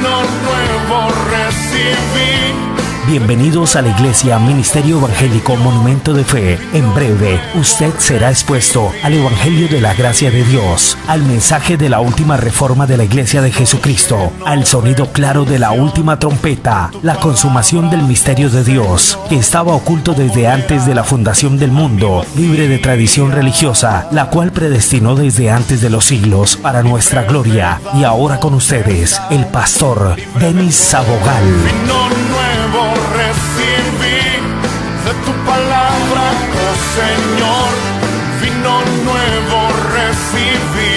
vino nuevo recibí. Bienvenidos a la Iglesia Ministerio Evangélico Monumento de Fe. En breve, usted será expuesto al Evangelio de la Gracia de Dios, al mensaje de la última reforma de la Iglesia de Jesucristo, al sonido claro de la última trompeta, la consumación del misterio de Dios, que estaba oculto desde antes de la fundación del mundo, libre de tradición religiosa, la cual predestinó desde antes de los siglos para nuestra gloria. Y ahora con ustedes, el pastor Denis Sabogal. Recibí de tu palabra, oh Señor, vino nuevo recibí.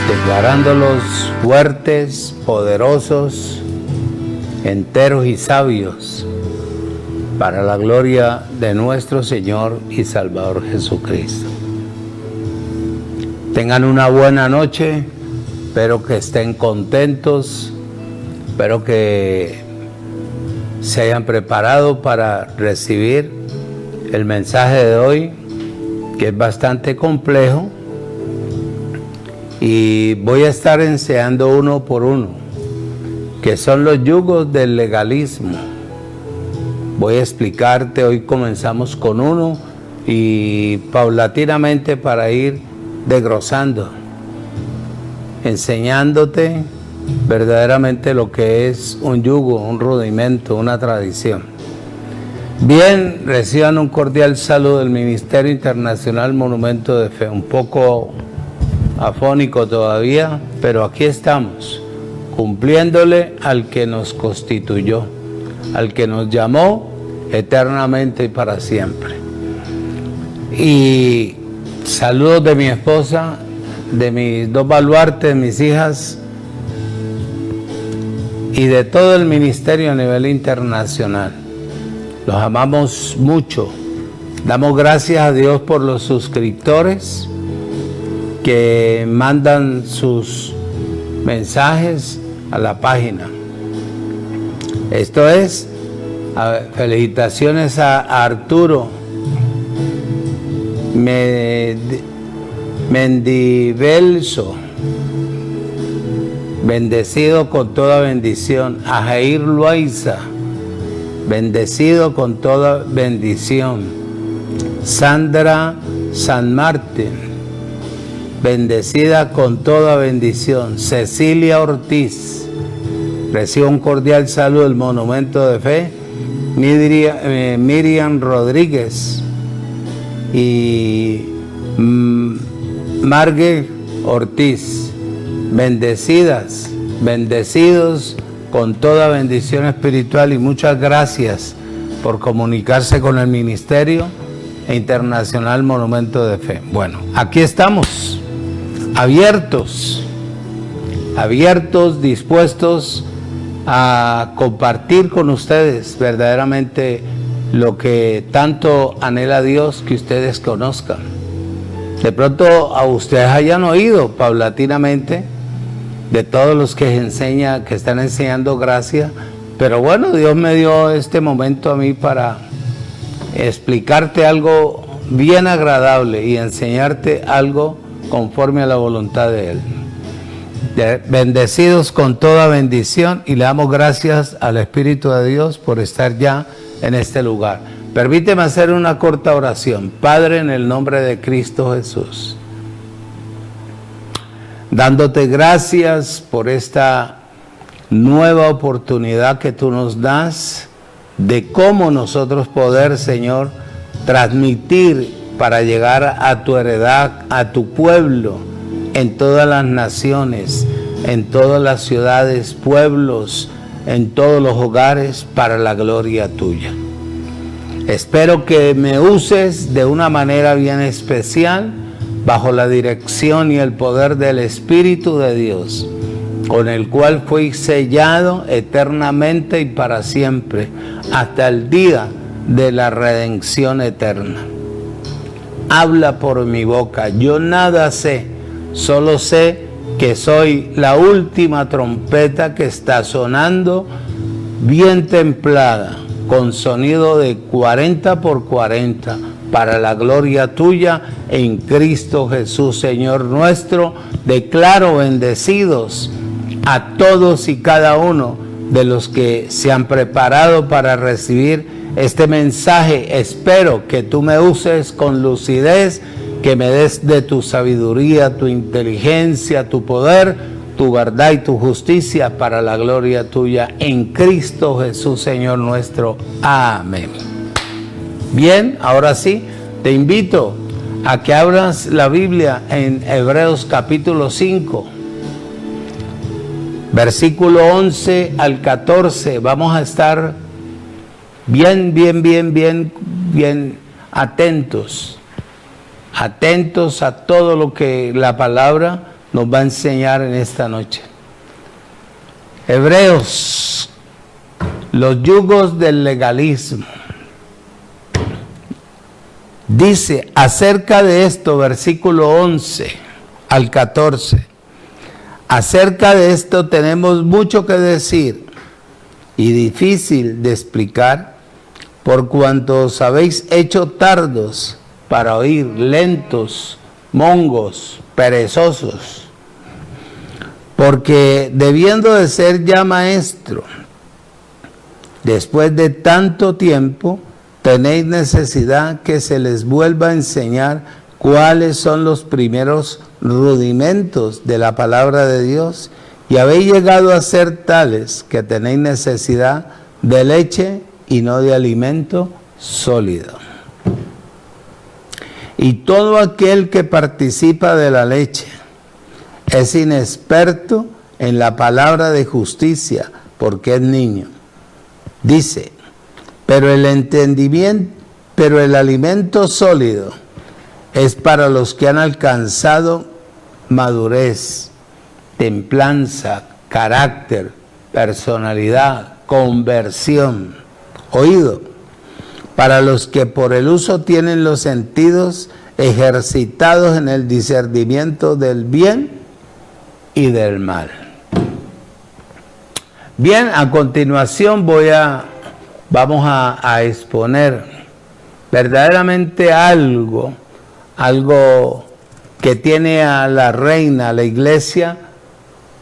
Declarándolos fuertes, poderosos, enteros y sabios, para la gloria de nuestro Señor y Salvador Jesucristo. Tengan una buena noche, espero que estén contentos. Espero que se hayan preparado para recibir el mensaje de hoy, que es bastante complejo, y voy a estar enseñando uno por uno, que son los yugos del legalismo. Voy a explicarte, hoy comenzamos con uno y paulatinamente para ir desglosando, enseñándote verdaderamente lo que es un yugo, un rudimento, una tradición. Bien, reciban un cordial saludo del Ministerio Internacional Monumento de Fe. Un poco afónico todavía, pero aquí estamos, cumpliéndole al que nos constituyó, al que nos llamó eternamente y para siempre. Y saludos de mi esposa, de mis dos baluartes, mis hijas, y de todo el ministerio a nivel internacional. Los amamos mucho. Damos gracias a Dios por los suscriptores que mandan sus mensajes a la página. Esto es, felicitaciones a Arturo Mendivelso, bendecido con toda bendición. A Jair Loaiza, bendecido con toda bendición. Sandra San Martín, bendecida con toda bendición. Cecilia Ortiz, recibe un cordial saludo del Monumento de Fe. Miriam Rodríguez y Margue Ortiz, bendecidas, bendecidos con toda bendición espiritual, y muchas gracias por comunicarse con el Ministerio Internacional Monumento de Fe. Bueno, aquí estamos, abiertos, dispuestos a compartir con ustedes verdaderamente lo que tanto anhela Dios que ustedes conozcan. De pronto a ustedes hayan oído paulatinamente de todos los que están enseñando gracia, pero bueno, Dios me dio este momento a mí para explicarte algo bien agradable y enseñarte algo conforme a la voluntad de Él. Bendecidos con toda bendición, y le damos gracias al Espíritu de Dios por estar ya en este lugar. Permíteme hacer una corta oración. Padre, en el nombre de Cristo Jesús, dándote gracias por esta nueva oportunidad que tú nos das de cómo nosotros poder, Señor, transmitir para llegar a tu heredad, a tu pueblo, en todas las naciones, en todas las ciudades, pueblos, en todos los hogares, para la gloria tuya. Espero que me uses de una manera bien especial, bajo la dirección y el poder del Espíritu de Dios, con el cual fui sellado eternamente y para siempre, hasta el día de la redención eterna. Habla por mi boca, yo nada sé, solo sé que soy la última trompeta que está sonando bien templada, con sonido de 40 por 40, para la gloria tuya, en Cristo Jesús, Señor nuestro. Declaro bendecidos a todos y cada uno de los que se han preparado para recibir este mensaje. Espero que tú me uses con lucidez, que me des de tu sabiduría, tu inteligencia, tu poder, tu verdad y tu justicia para la gloria tuya, en Cristo Jesús, Señor nuestro. Amén. Bien, ahora sí, te invito a que abras la Biblia en Hebreos capítulo 5, versículo 11 al 14. Vamos a estar bien atentos a todo lo que la palabra nos va a enseñar en esta noche. Hebreos, los yugos del legalismo. Dice acerca de esto, versículo 11 al 14. Acerca de esto tenemos mucho que decir y difícil de explicar, por cuanto os habéis hecho tardos para oír, lentos, mongos, perezosos. Porque debiendo de ser ya maestro, después de tanto tiempo, tenéis necesidad que se les vuelva a enseñar cuáles son los primeros rudimentos de la palabra de Dios, y habéis llegado a ser tales que tenéis necesidad de leche y no de alimento sólido. Y todo aquel que participa de la leche es inexperto en la palabra de justicia, porque es niño. Dice, pero el alimento sólido es para los que han alcanzado madurez, templanza, carácter, personalidad, conversión. Oído, para los que por el uso tienen los sentidos ejercitados en el discernimiento del bien y del mal. Bien, a continuación vamos a exponer verdaderamente algo que tiene a la reina, a la iglesia,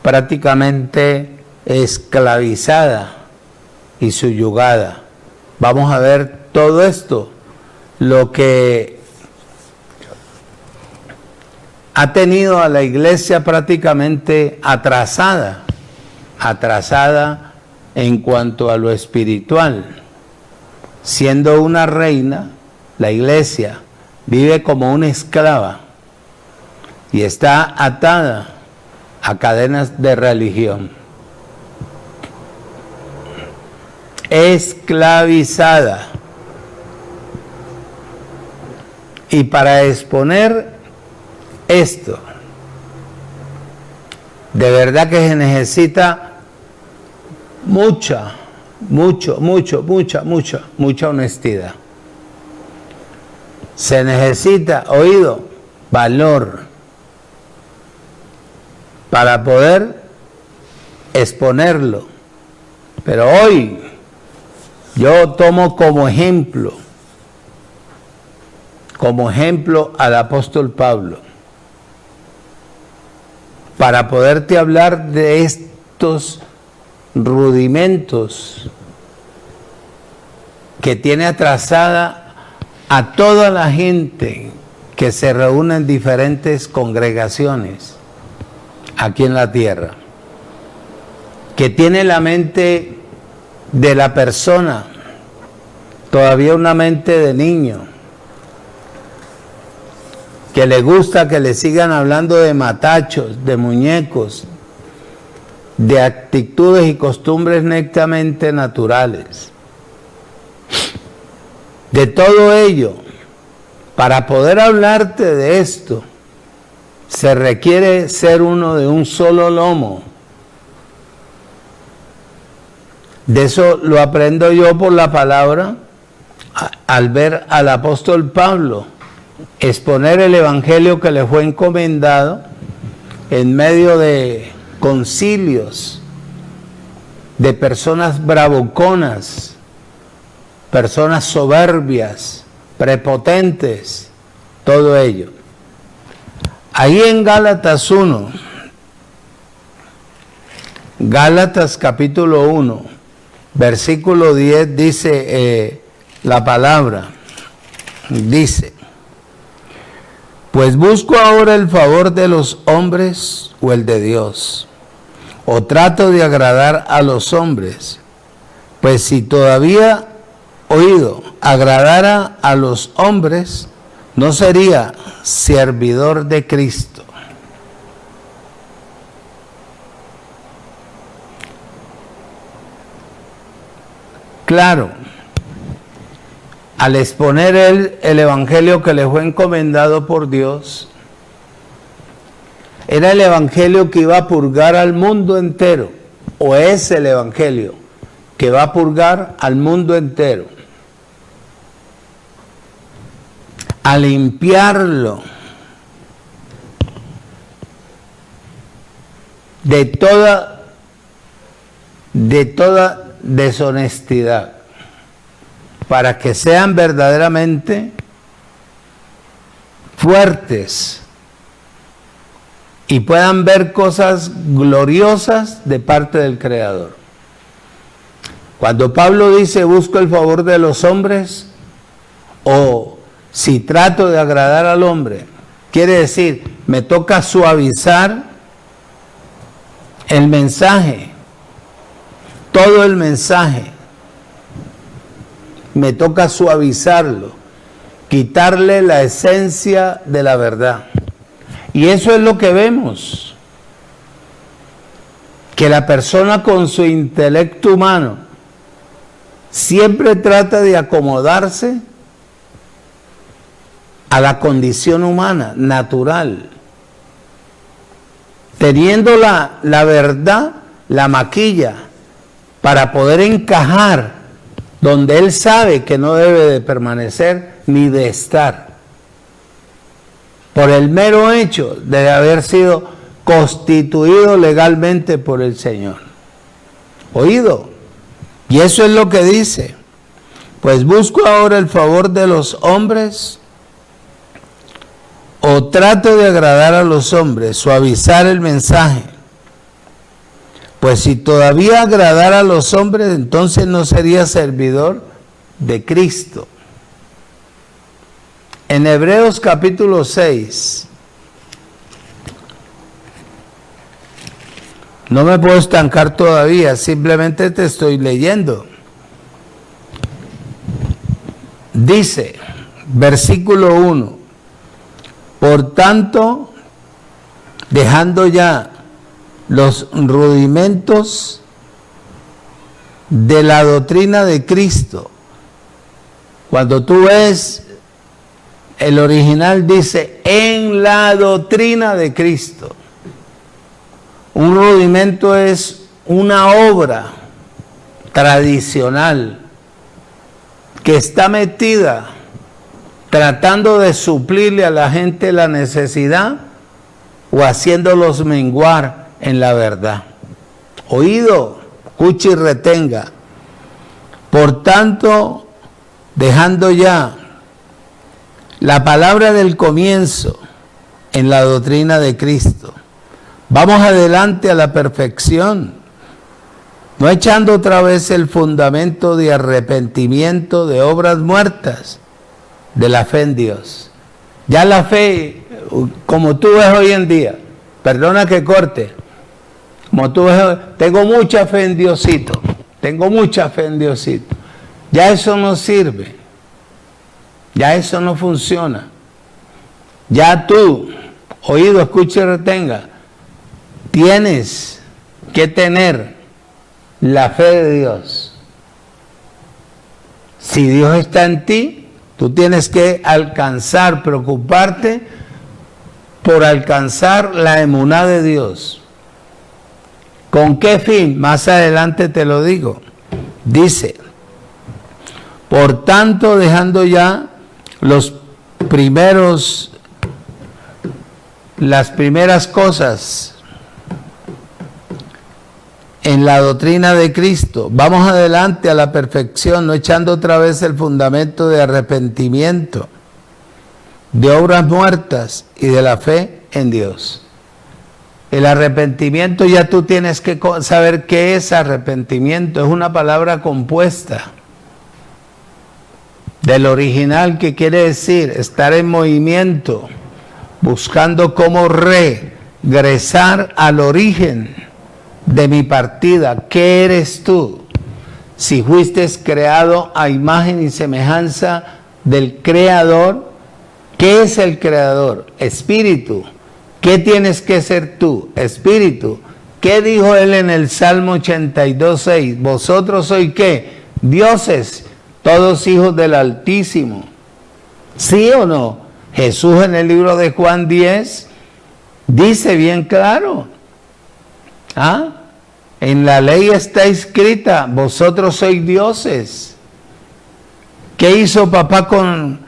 prácticamente esclavizada y subyugada. Vamos a ver todo esto, lo que ha tenido a la iglesia prácticamente atrasada en cuanto a lo espiritual. Siendo una reina, la iglesia vive como una esclava y está atada a cadenas de religión. Esclavizada. Y para exponer esto, de verdad que se necesita mucha honestidad. Se necesita, oído, valor para poder exponerlo. Pero hoy yo tomo como ejemplo al apóstol Pablo, para poderte hablar de estos rudimentos que tiene atrasada a toda la gente que se reúne en diferentes congregaciones aquí en la tierra, que tiene la mente de la persona todavía una mente de niño, que le gusta que le sigan hablando de matachos, de muñecos, de actitudes y costumbres netamente naturales. De todo ello, para poder hablarte de esto, se requiere ser uno de un solo lomo. De eso lo aprendo yo por la palabra, al ver al apóstol Pablo exponer el evangelio que le fue encomendado en medio de concilios de personas bravuconas, personas soberbias, prepotentes, todo ello. Ahí en Gálatas 1, Gálatas capítulo 1, versículo 10 dice la palabra, dice: pues busco ahora el favor de los hombres o el de Dios, o trato de agradar a los hombres, pues si todavía agradara a los hombres, no sería servidor de Cristo. Claro, al exponer el evangelio que le fue encomendado por Dios, era el evangelio que iba a purgar al mundo entero, o es el evangelio que va a purgar al mundo entero, a limpiarlo de toda deshonestidad, para que sean verdaderamente fuertes y puedan ver cosas gloriosas de parte del Creador. Cuando Pablo dice busco el favor de los hombres, o si trato de agradar al hombre, quiere decir, me toca suavizar el mensaje, todo el mensaje, me toca suavizarlo, quitarle la esencia de la verdad. Y eso es lo que vemos, que la persona con su intelecto humano siempre trata de acomodarse a la condición humana, natural. Teniendo la verdad, la maquilla para poder encajar donde él sabe que no debe de permanecer ni de estar, por el mero hecho de haber sido constituido legalmente por el Señor. ¿Oído? Y eso es lo que dice: pues busco ahora el favor de los hombres, o trato de agradar a los hombres, suavizar el mensaje. Pues si todavía agradara a los hombres, entonces no sería servidor de Cristo. En Hebreos capítulo 6, no me puedo estancar todavía, simplemente te estoy leyendo. Dice, versículo 1, por tanto, dejando ya los rudimentos de la doctrina de Cristo. Cuando tú ves el original, dice en la doctrina de Cristo. Un rudimento es una obra tradicional que está metida tratando de suplirle a la gente la necesidad o haciéndolos menguar en la verdad. Oído, escuche y retenga. Por tanto, dejando ya la palabra del comienzo en la doctrina de Cristo, vamos adelante a la perfección, no echando otra vez el fundamento de arrepentimiento de obras muertas, de la fe en Dios. Ya la fe, como tú ves hoy en día, perdona que corte, como tú ves, tengo mucha fe en Diosito, tengo mucha fe en Diosito. Ya eso no sirve, ya eso no funciona. Ya tú, oído, escucha y retenga, tienes que tener la fe de Dios. Si Dios está en ti, tú tienes que alcanzar, preocuparte por alcanzar la emuná de Dios. ¿Con qué fin? Más adelante te lo digo. Dice, por tanto, dejando ya las primeras cosas en la doctrina de Cristo. Vamos adelante a la perfección, no echando otra vez el fundamento de arrepentimiento, de obras muertas y de la fe en Dios. El arrepentimiento, ya tú tienes que saber qué es arrepentimiento. Es una palabra compuesta del original, que quiere decir estar en movimiento, buscando cómo regresar al origen de mi partida. ¿Qué eres tú? Si fuiste creado a imagen y semejanza del Creador, ¿qué es el Creador? Espíritu. ¿Qué tienes que ser tú? Espíritu. ¿Qué dijo él en el Salmo 82:6? Vosotros sois ¿qué? Dioses, todos hijos del Altísimo. ¿Sí o no? Jesús en el libro de Juan 10 dice bien claro. En la ley está escrita, vosotros sois dioses. ¿Qué hizo papá con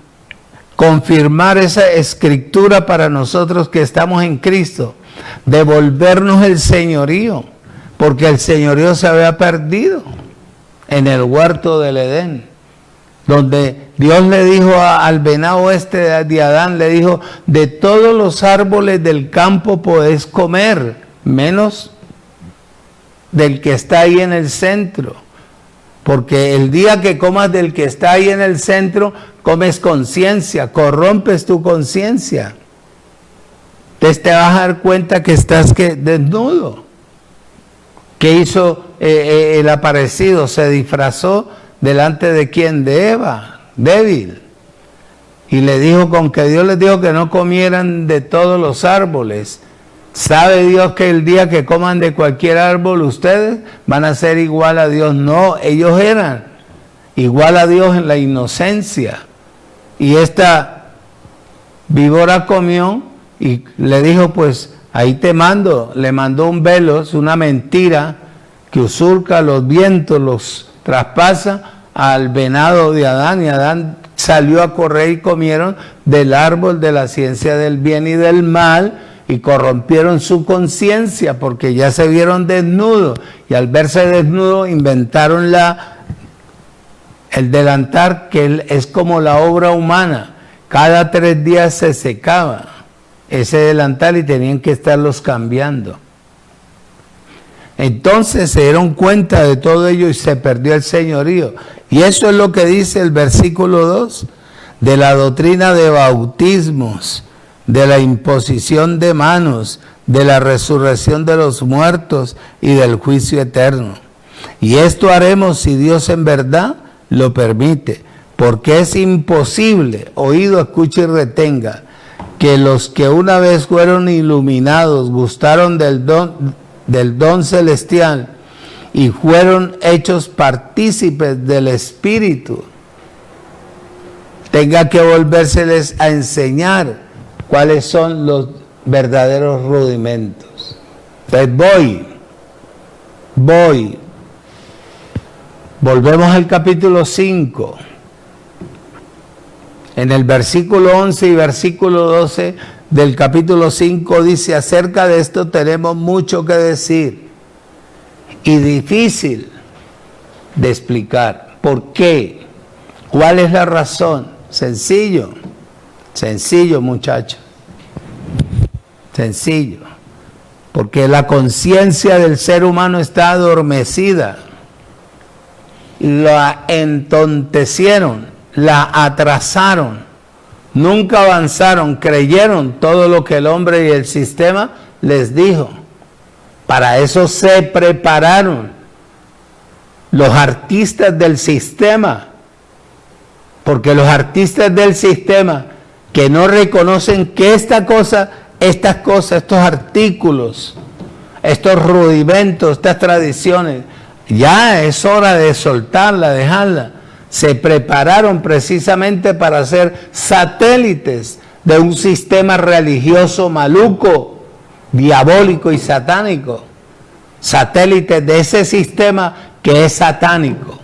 confirmar esa escritura para nosotros que estamos en Cristo? Devolvernos el señorío, porque el señorío se había perdido en el huerto del Edén, donde Dios le dijo al venado de Adán, le dijo, de todos los árboles del campo podés comer, menos del que está ahí en el centro, porque el día que comas del que está ahí en el centro, comes conciencia, corrompes tu conciencia. Entonces te vas a dar cuenta que estás desnudo. ¿Qué hizo el aparecido? Se disfrazó delante de quién, de Eva, débil. Y le dijo, con que Dios les dijo que no comieran de todos los árboles. ¿Sabe Dios que el día que coman de cualquier árbol ustedes van a ser igual a Dios? No, ellos eran igual a Dios en la inocencia. Y esta víbora comió y le dijo, pues ahí te mando. Le mandó un velo, es una mentira que usurca los vientos, los traspasa al venado de Adán. Y Adán salió a correr y comieron del árbol de la ciencia del bien y del mal, y corrompieron su conciencia porque ya se vieron desnudos, y al verse desnudos inventaron el delantal, que es como la obra humana. Cada 3 días se secaba ese delantal y tenían que estarlos cambiando. Entonces se dieron cuenta de todo ello y se perdió el señorío. Y eso es lo que dice el versículo 2 de la doctrina de bautismos, de la imposición de manos, de la resurrección de los muertos y del juicio eterno. Y esto haremos si Dios en verdad lo permite, porque es imposible, oído, escuche y retenga, que los que una vez fueron iluminados, gustaron del don celestial y fueron hechos partícipes del Espíritu, tenga que volvérseles a enseñar cuáles son los verdaderos rudimentos. Entonces volvemos al capítulo 5. En el versículo 11 y versículo 12 del capítulo 5 dice, acerca de esto tenemos mucho que decir y difícil de explicar. ¿Por qué? ¿Cuál es la razón? Sencillo, muchachos. Sencillo. Porque la conciencia del ser humano está adormecida. La entontecieron, la atrasaron, nunca avanzaron, creyeron todo lo que el hombre y el sistema les dijo. Para eso se prepararon los artistas del sistema, porque los artistas del sistema que no reconocen que estas cosas, estos artículos, estos rudimentos, estas tradiciones, ya es hora de soltarla, dejarla. Se prepararon precisamente para ser satélites de un sistema religioso maluco, diabólico y satánico. Satélites de ese sistema que es satánico.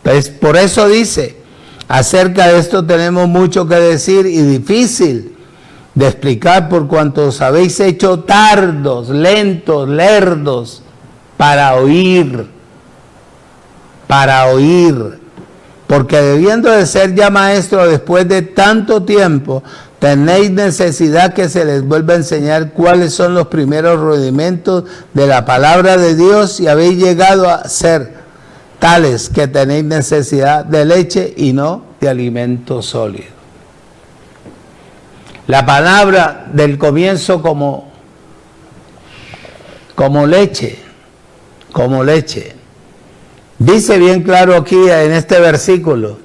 Pues por eso dice, acerca de esto tenemos mucho que decir y difícil de explicar, por cuanto os habéis hecho tardos, lentos, lerdos para oír, porque debiendo de ser ya maestro después de tanto tiempo, tenéis necesidad que se les vuelva a enseñar cuáles son los primeros rudimentos de la palabra de Dios, y habéis llegado a ser tales que tenéis necesidad de leche y no de alimento sólido. La palabra del comienzo como leche, Dice bien claro aquí en este versículo.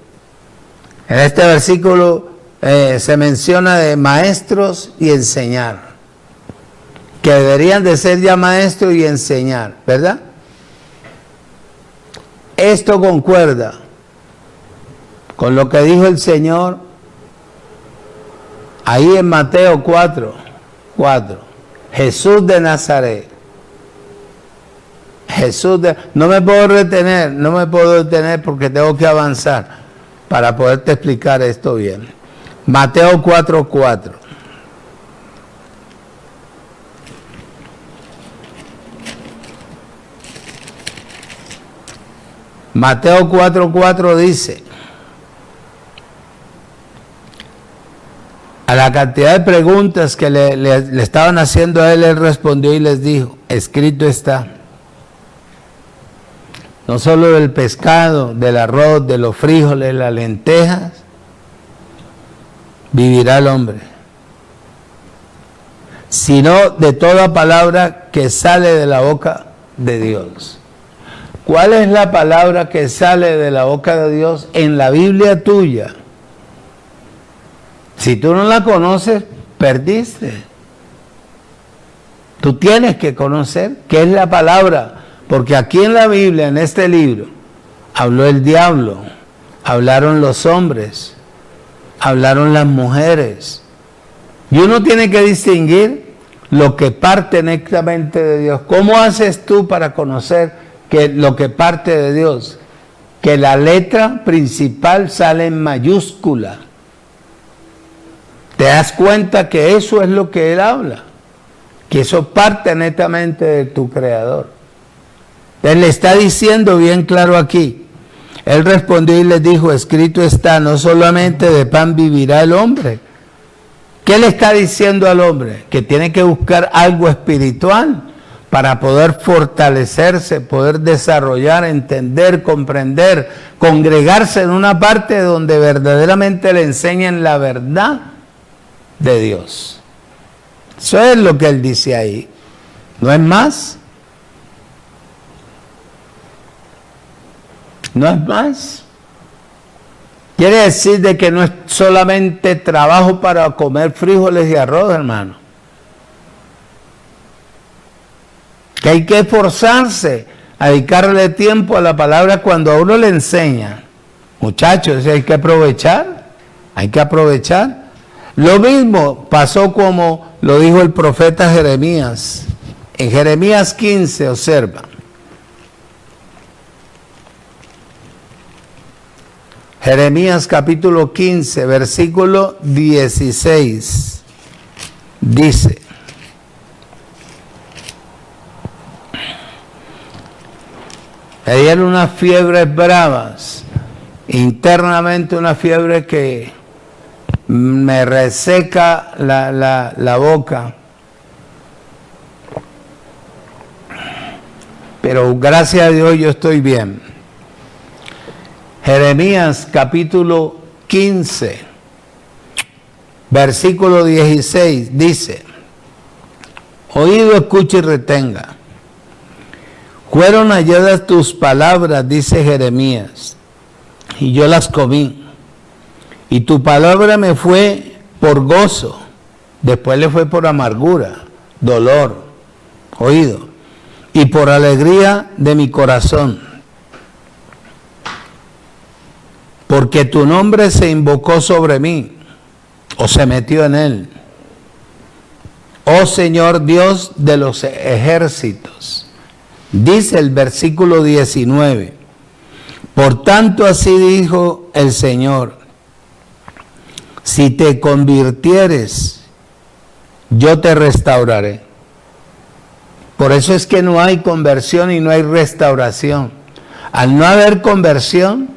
Se menciona de maestros y enseñar, que deberían de ser ya maestros y enseñar, ¿verdad? Esto concuerda con lo que dijo el Señor ahí en Mateo 4. Jesús de Nazaret. No me puedo detener porque tengo que avanzar para poderte explicar esto bien. Mateo 4:4. Mateo 4:4 dice: a la cantidad de preguntas que le estaban haciendo a él respondió y les dijo: escrito está. No solo del pescado, del arroz, de los frijoles, las lentejas, vivirá el hombre, sino de toda palabra que sale de la boca de Dios. ¿Cuál es la palabra que sale de la boca de Dios en la Biblia tuya? Si tú no la conoces, perdiste. Tú tienes que conocer qué es la palabra. Porque aquí en la Biblia, en este libro, habló el diablo, hablaron los hombres, hablaron las mujeres. Y uno tiene que distinguir lo que parte netamente de Dios. ¿Cómo haces tú para conocer que lo que parte de Dios? Que la letra principal sale en mayúscula. Te das cuenta que eso es lo que Él habla, que eso parte netamente de tu Creador. Él le está diciendo bien claro aquí. Él respondió y les dijo: escrito está, no solamente de pan vivirá el hombre. ¿Qué le está diciendo al hombre? Que tiene que buscar algo espiritual para poder fortalecerse, poder desarrollar, entender, comprender, congregarse en una parte donde verdaderamente le enseñen la verdad de Dios. Eso es lo que él dice ahí. No es más. No es más. Quiere decir de que no es solamente trabajo para comer frijoles y arroz, hermano. Que hay que esforzarse a dedicarle tiempo a la palabra cuando a uno le enseña. Muchachos, hay que aprovechar. Lo mismo pasó como lo dijo el profeta Jeremías. En Jeremías 15, observa. Jeremías capítulo 15, versículo 16, dice: me dieron unas fiebres bravas, internamente una fiebre que me reseca la boca, pero gracias a Dios yo estoy bien. Jeremías capítulo 15, versículo 16 dice: oído, escucha y retenga. Fueron halladas tus palabras, dice Jeremías, y yo las comí. Y tu palabra me fue por gozo, después le fue por amargura, dolor, oído, y por alegría de mi corazón. Porque tu nombre se invocó sobre mí, o se metió en él. Oh Señor Dios de los ejércitos. Dice el versículo 19. Por tanto así dijo el Señor: si te convirtieres, yo te restauraré. Por eso es que no hay conversión y no hay restauración. Al no haber conversión,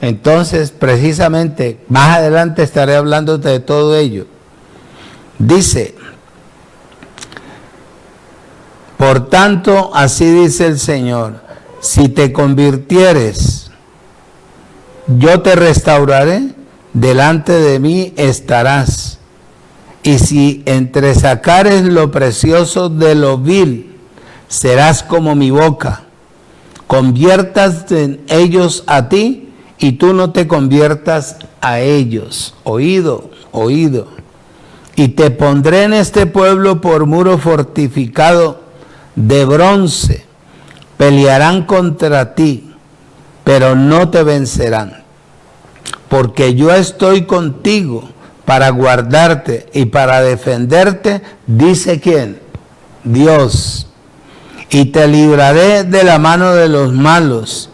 entonces precisamente más adelante estaré hablándote de todo ello. Dice, por tanto, así dice el Señor, si te convirtieres, yo te restauraré, delante de mí estarás. Y si entresacares lo precioso de lo vil, serás como mi boca. Conviertas en ellos a ti, y tú no te conviertas a ellos. Oído, oído. Y te pondré en este pueblo por muro fortificado de bronce. Pelearán contra ti, pero no te vencerán. Porque yo estoy contigo para guardarte y para defenderte, dice ¿quién? Dios. Y te libraré de la mano de los malos,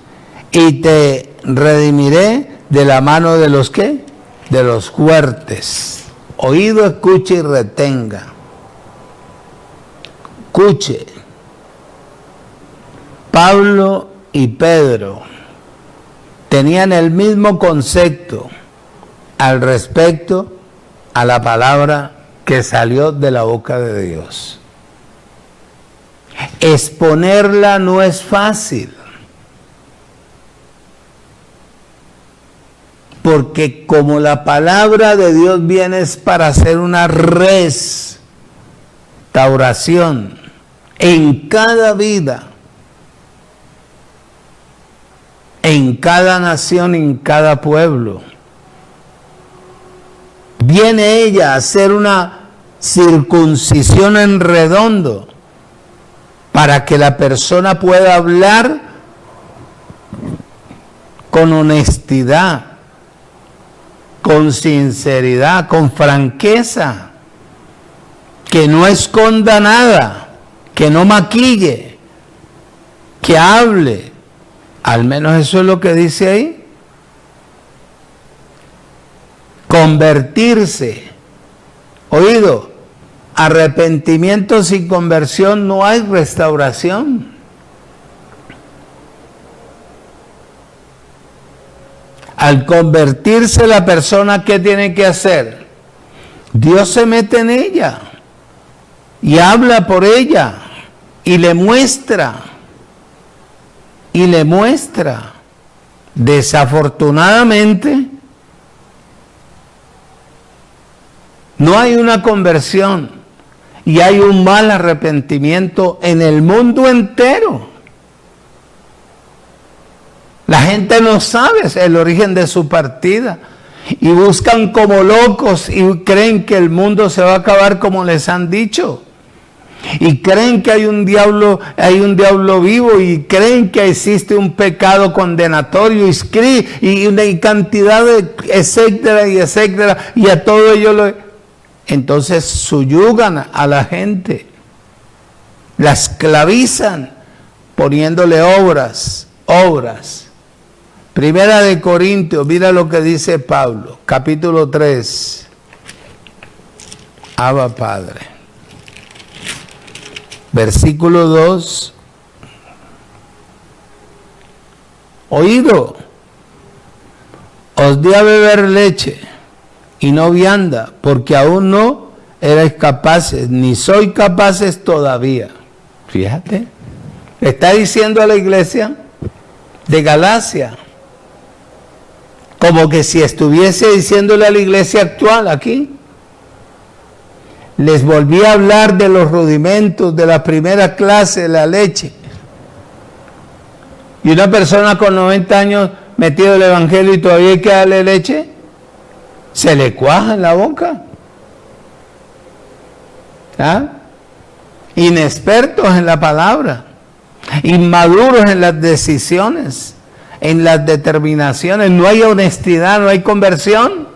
y te redimiré de la mano de los ¿qué? De los fuertes. Oído, escuche y retenga. Escuche. Pablo y Pedro tenían el mismo concepto al respecto a la palabra que salió de la boca de Dios. Exponerla no es fácil, porque como la palabra de Dios viene es para hacer una restauración en cada vida, en cada nación, en cada pueblo. Viene ella a hacer una circuncisión en redondo para que la persona pueda hablar con honestidad, con sinceridad, con franqueza, que no esconda nada, que no maquille, que hable. Al menos eso es lo que dice ahí. Convertirse. Oído, arrepentimiento sin conversión no hay restauración. Al convertirse la persona, ¿qué tiene que hacer? Dios se mete en ella y habla por ella y le muestra. Y le muestra. Desafortunadamente, no hay una conversión y hay un mal arrepentimiento en el mundo entero. La gente no sabe el origen de su partida y buscan como locos y creen que el mundo se va a acabar como les han dicho. Y creen que hay un diablo vivo, y creen que existe un pecado condenatorio y una cantidad de etcétera y etcétera, y a todo ello entonces subyugan a la gente, la esclavizan poniéndole obras. Primera de Corintios, mira lo que dice Pablo, capítulo 3. Abba Padre. Versículo 2. Oído, os di a beber leche y no vianda, porque aún no erais capaces, ni sois capaces todavía. Fíjate, está diciendo a la iglesia de Galacia, como que si estuviese diciéndole a la iglesia actual aquí. Les volví a hablar de los rudimentos de la primera clase de la leche. Y una persona con 90 años metido en el evangelio y todavía hay que darle leche, se le cuaja en la boca. ¿Ah? Inexpertos en la palabra, inmaduros en las decisiones, en las determinaciones, no hay honestidad, no hay conversión.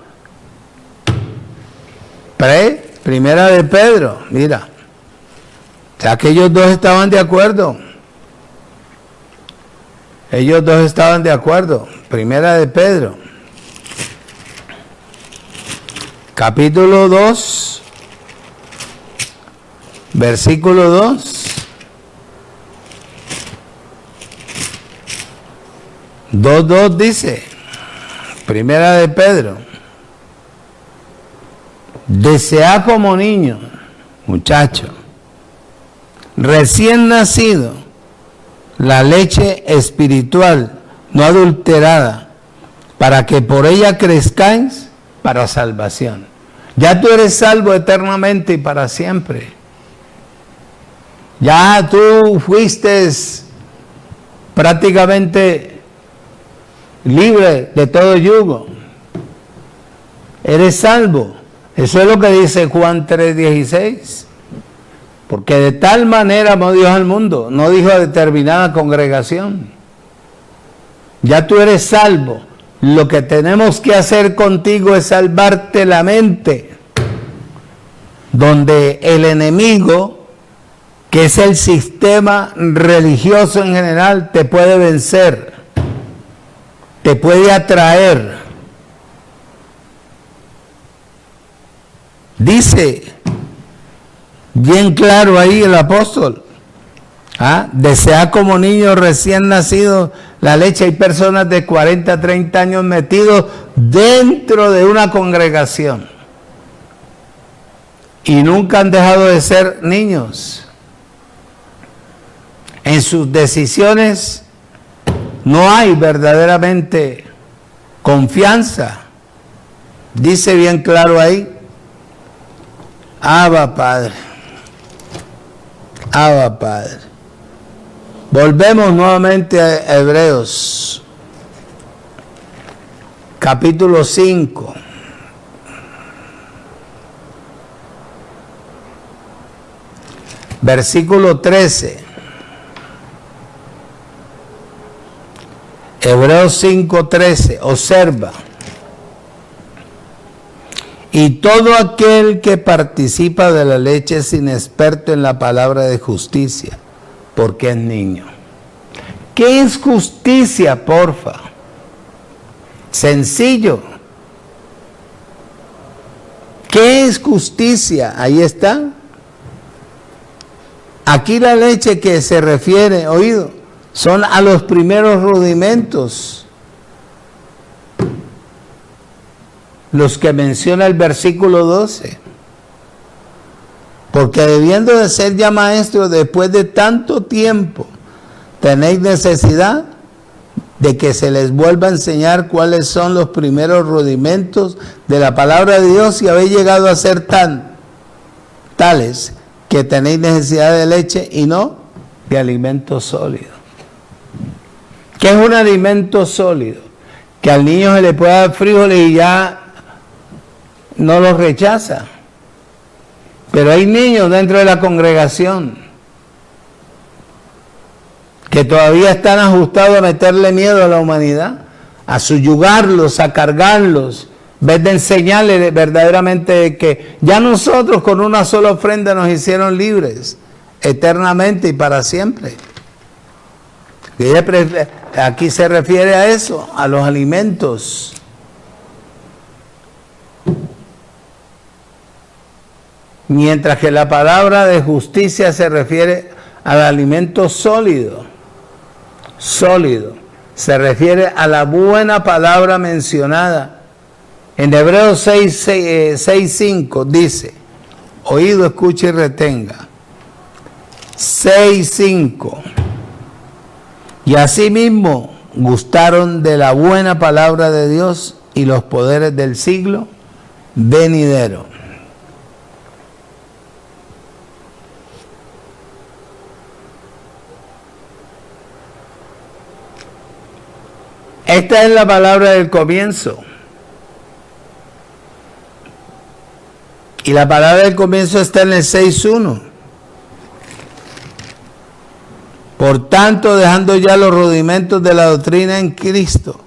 Primera de Pedro, mira, o sea que ellos dos estaban de acuerdo. Ellos dos estaban de acuerdo. Primera de Pedro, capítulo 2, versículo 2. 2:2 dice, primera de Pedro, desead como niño, muchacho, recién nacido, la leche espiritual, no adulterada, para que por ella crezcáis para salvación. Ya tú eres salvo eternamente y para siempre. Ya tú fuiste prácticamente libre de todo yugo. Eres salvo. Eso es lo que dice Juan 3:16. Porque de tal manera amó Dios al mundo, no dijo a determinada congregación. Ya tú eres salvo. Lo que tenemos que hacer contigo es salvarte la mente, donde el enemigo, que es el sistema religioso en general, te puede vencer, te puede atraer. Dice bien claro ahí el apóstol, desead como niños recién nacidos la leche. Hay personas de 40, 30 años metidos dentro de una congregación y nunca han dejado de ser niños. En sus decisiones no hay verdaderamente confianza. Dice bien claro ahí, Abba Padre, Abba Padre. Volvemos nuevamente a Hebreos, capítulo 5. Versículo 13. Hebreos 5:13. Observa. Y todo aquel que participa de la leche es inexperto en la palabra de justicia, porque es niño. ¿Qué es justicia, porfa? Sencillo. ¿Qué es justicia? Ahí está. Aquí la leche que se refiere, oído, son a los primeros rudimentos, los que menciona el versículo 12. Porque debiendo de ser ya maestros después de tanto tiempo, tenéis necesidad de que se les vuelva a enseñar cuáles son los primeros rudimentos de la palabra de Dios, y habéis llegado a ser tales que tenéis necesidad de leche y no de alimento sólido. ¿Qué es un alimento sólido? Que al niño se le puede dar frijoles y ya no los rechaza. Pero hay niños dentro de la congregación que todavía están ajustados a meterle miedo a la humanidad, a subyugarlos, a cargarlos, en vez de enseñarles verdaderamente que ya nosotros con una sola ofrenda nos hicieron libres eternamente y para siempre. Aquí se refiere a eso, a los alimentos. Mientras que la palabra de justicia se refiere al alimento sólido. Sólido. Se refiere a la buena palabra mencionada. En Hebreos 6:5 dice, oído, escuche y retenga. 6:5. Y asimismo gustaron de la buena palabra de Dios y los poderes del siglo venidero. Esta es la palabra del comienzo. Y la palabra del comienzo está en el 6:1. Por tanto, dejando ya los rudimentos de la doctrina en Cristo,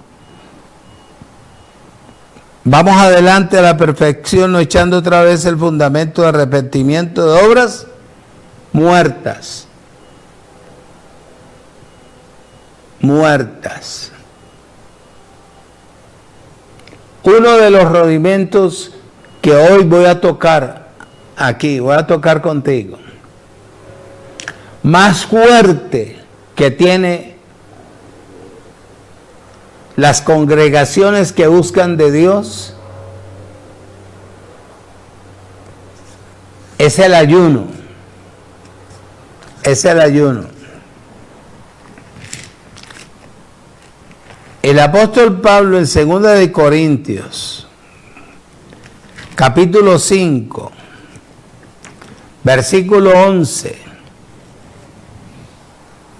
vamos adelante a la perfección, no echando otra vez el fundamento de arrepentimiento de obras muertas. Muertas. Uno de los rudimentos que hoy voy a tocar aquí, voy a tocar contigo, más fuerte que tiene las congregaciones que buscan de Dios? Es el ayuno. Es el ayuno. El apóstol Pablo en 2 de Corintios, capítulo 5, versículo 11,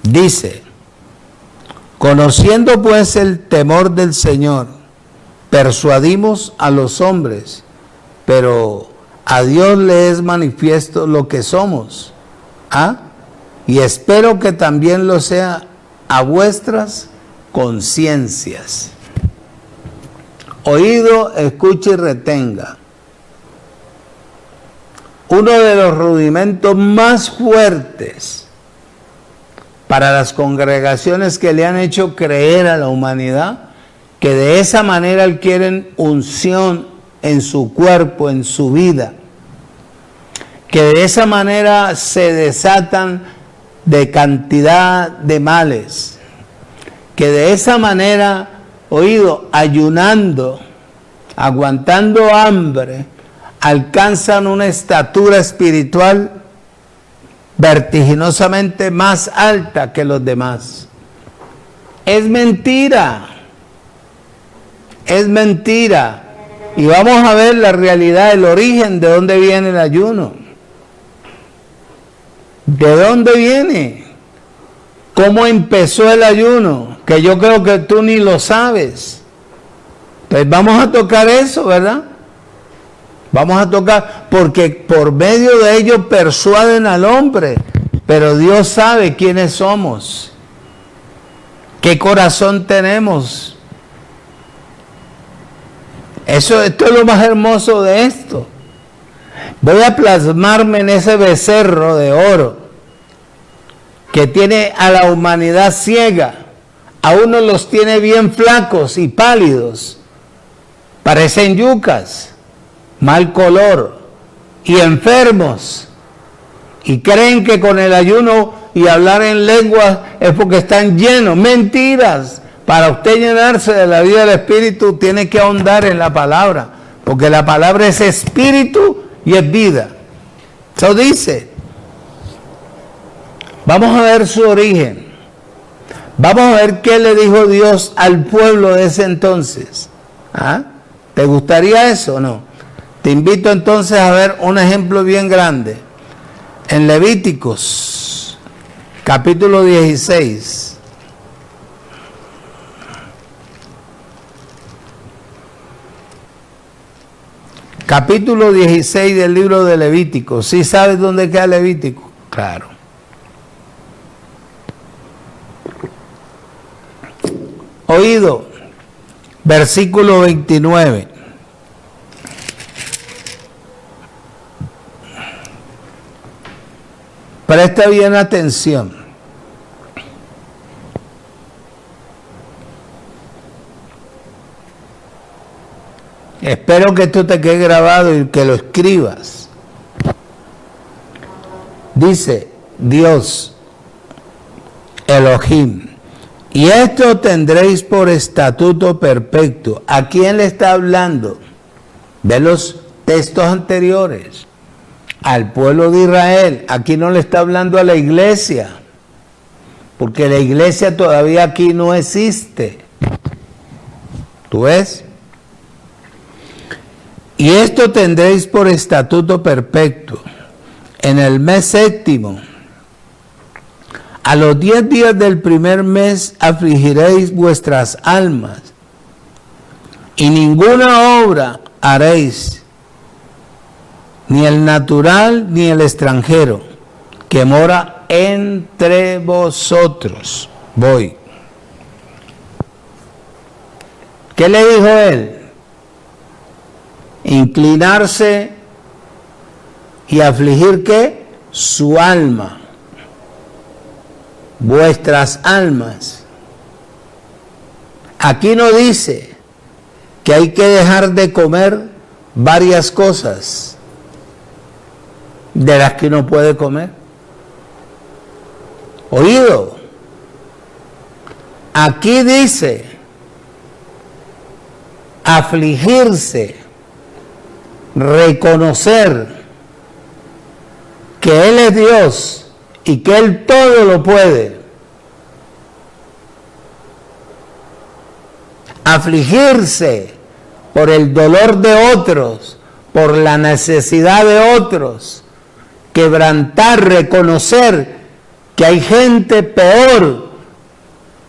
dice: conociendo pues el temor del Señor, persuadimos a los hombres, pero a Dios le es manifiesto lo que somos. Y espero que también lo sea a vuestras conciencias. Oído, escuche y retenga. Uno de los rudimentos más fuertes para las congregaciones que le han hecho creer a la humanidad que de esa manera adquieren unción en su cuerpo, en su vida, que de esa manera se desatan de cantidad de males, que de esa manera, oído, ayunando, aguantando hambre, alcanzan una estatura espiritual vertiginosamente más alta que los demás. Es mentira. Es mentira. Y vamos a ver la realidad, el origen de dónde viene el ayuno. ¿De dónde viene? ¿Cómo empezó el ayuno? Que yo creo que tú ni lo sabes. Entonces vamos a tocar eso, ¿verdad? Vamos a tocar, porque por medio de ellos persuaden al hombre, pero Dios sabe quiénes somos, qué corazón tenemos. Esto es lo más hermoso de esto. Voy a plasmarme en ese becerro de oro que tiene a la humanidad ciega. A unos los tiene bien flacos y pálidos, parecen yucas, mal color y enfermos, y creen que con el ayuno y hablar en lenguas es porque están llenos. Mentiras. Para usted llenarse de la vida del Espíritu tiene que ahondar en la palabra, porque la palabra es espíritu y es vida. Eso dice. Vamos a ver su origen. Vamos a ver qué le dijo Dios al pueblo de ese entonces. ¿Te gustaría eso o no? Te invito entonces a ver un ejemplo bien grande. En Levíticos, capítulo 16. Capítulo 16 del libro de Levítico. ¿Sí sabes dónde queda Levítico? Claro. Oído, versículo 29. Presta bien atención. Espero que esto te quede grabado y que lo escribas. Dice Dios, Elohim, y esto tendréis por estatuto perpetuo. ¿A quién le está hablando? De los textos anteriores. Al pueblo de Israel. Aquí no le está hablando a la iglesia, porque la iglesia todavía aquí no existe. ¿Tú ves? Y esto tendréis por estatuto perpetuo. En el mes séptimo, a los 10 días del primer mes, afligiréis vuestras almas, y ninguna obra haréis, ni el natural ni el extranjero, que mora entre vosotros. Voy. ¿Qué le dijo él? Inclinarse y afligir, ¿qué? Su alma. Vuestras almas. Aquí no dice que hay que dejar de comer varias cosas de las que uno puede comer. Oído. Aquí dice afligirse, reconocer que Él es Dios y que Él todo lo puede. Afligirse por el dolor de otros, por la necesidad de otros, quebrantar, reconocer que hay gente peor,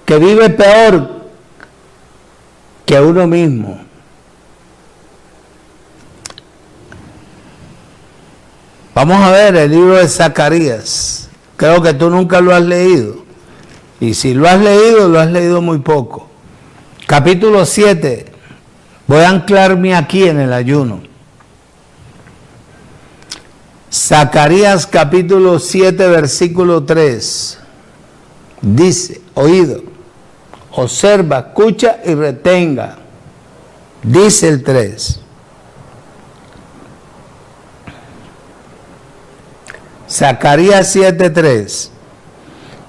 que vive peor que uno mismo. Vamos a ver el libro de Zacarías. Creo que tú nunca lo has leído. Y si lo has leído muy poco. Capítulo 7. Voy a anclarme aquí en el ayuno. Zacarías capítulo 7, versículo 3. Dice, oído, observa, escucha y retenga. Dice el 3. Zacarías 7:3.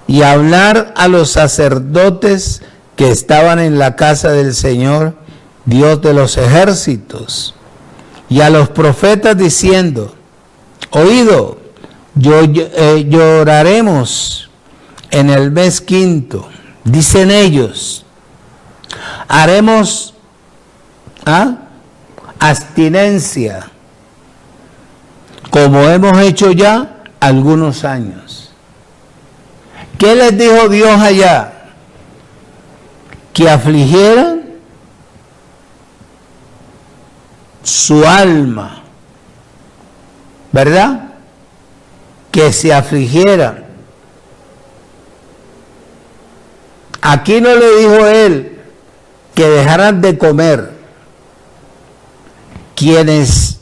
Y hablar a los sacerdotes que estaban en la casa del Señor, Dios de los ejércitos, y a los profetas diciendo, oído, lloraremos en el mes quinto, dicen ellos, haremos abstinencia, como hemos hecho ya algunos años. ¿Qué les dijo Dios allá? Que afligieran su alma, ¿verdad? Que se afligieran. Aquí no le dijo Él que dejaran de comer. Quienes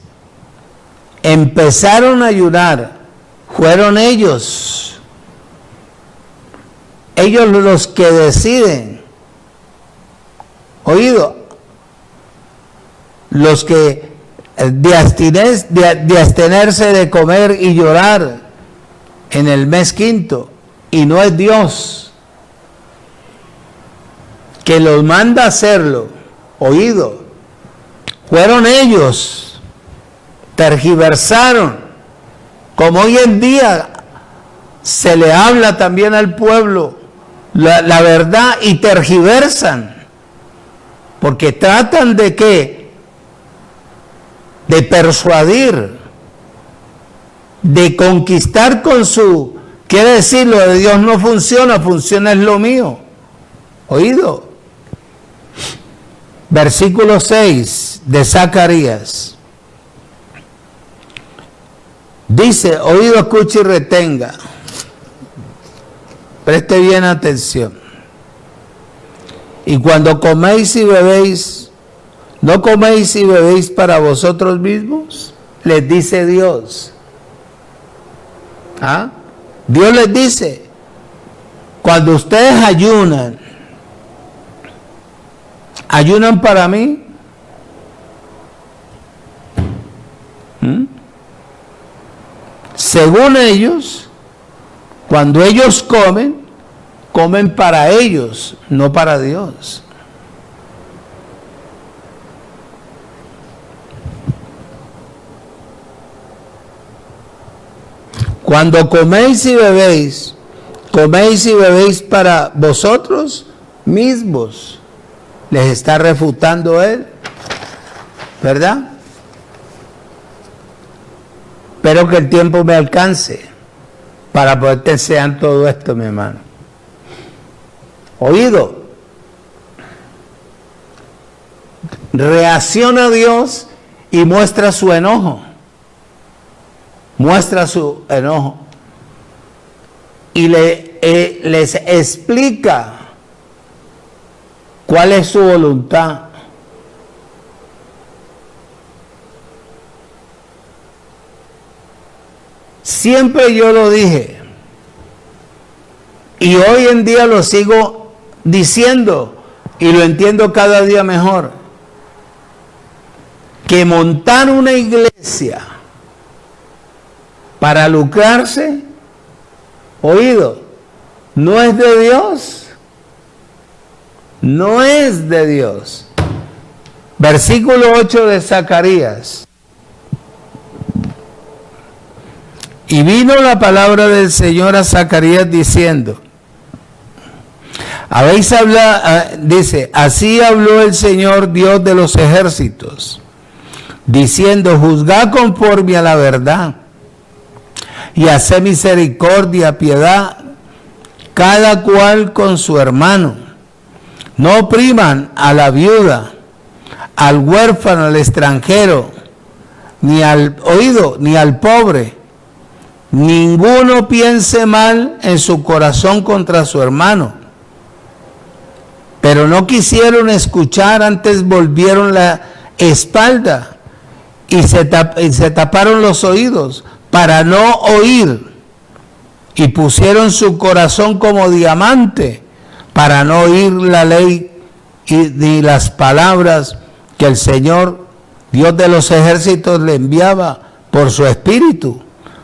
empezaron a ayunar fueron ellos. Ellos los que deciden. Oído, los que de abstenerse de comer y llorar en el mes quinto, y no es Dios que los manda a hacerlo. Oído, fueron ellos, tergiversaron, como hoy en día se le habla también al pueblo la verdad y tergiversan. Porque tratan de ¿qué? De persuadir, de conquistar con su... Quiere decir, lo de Dios no funciona, funciona es lo mío. Oído. Versículo 6 de Zacarías. Dice, oído, escuche y retenga. Preste bien atención. Y cuando coméis y bebéis, ¿no coméis y bebéis para vosotros mismos? Les dice Dios. Dios les dice, cuando ustedes ayunan, ¿ayunan para mí? Según ellos, cuando ellos comen para ellos, no para Dios. Cuando coméis y bebéis para vosotros mismos, les está refutando Él, ¿verdad? Espero que el tiempo me alcance para poder enseñar todo esto, mi hermano. Oído, reacciona a Dios y muestra su enojo. Muestra su enojo. Y les explica cuál es su voluntad. Siempre yo lo dije. Y hoy en día lo sigo diciendo y lo entiendo cada día mejor, que montar una iglesia para lucrarse, oído, no es de Dios, no es de Dios. Versículo 8 de Zacarías. Y vino la palabra del Señor a Zacarías diciendo, habéis hablado, dice, así habló el Señor Dios de los ejércitos, diciendo, juzgad conforme a la verdad, y haced misericordia, piedad, cada cual con su hermano. No opriman a la viuda, al huérfano, al extranjero, ni al oído, ni al pobre. Ninguno piense mal en su corazón contra su hermano. Pero no quisieron escuchar, antes volvieron la espalda y se taparon los oídos para no oír, y pusieron su corazón como diamante para no oír la ley ni las palabras que el Señor, Dios de los ejércitos, le enviaba por su espíritu,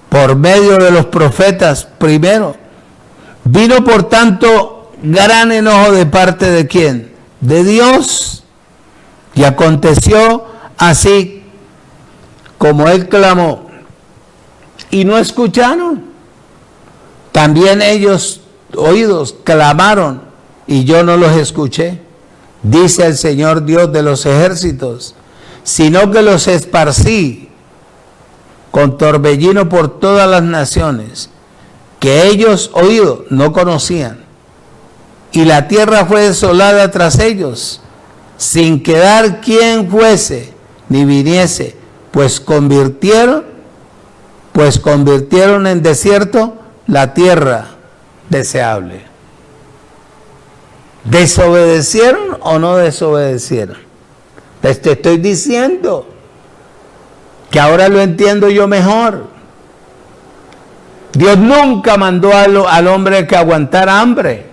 por medio de los profetas primero. Vino por tanto gran enojo de parte de ¿quién? De Dios. Y aconteció así como él clamó, y no escucharon. También ellos, oídos, clamaron, y yo no los escuché, dice el Señor Dios de los ejércitos, sino que los esparcí con torbellino por todas las naciones, que ellos, oído, no conocían. Y la tierra fue desolada tras ellos, sin quedar quien fuese ni viniese, pues convirtieron en desierto la tierra deseable. ¿Desobedecieron o no desobedecieron? Les te estoy diciendo que ahora lo entiendo yo mejor. Dios nunca mandó al hombre que aguantara hambre,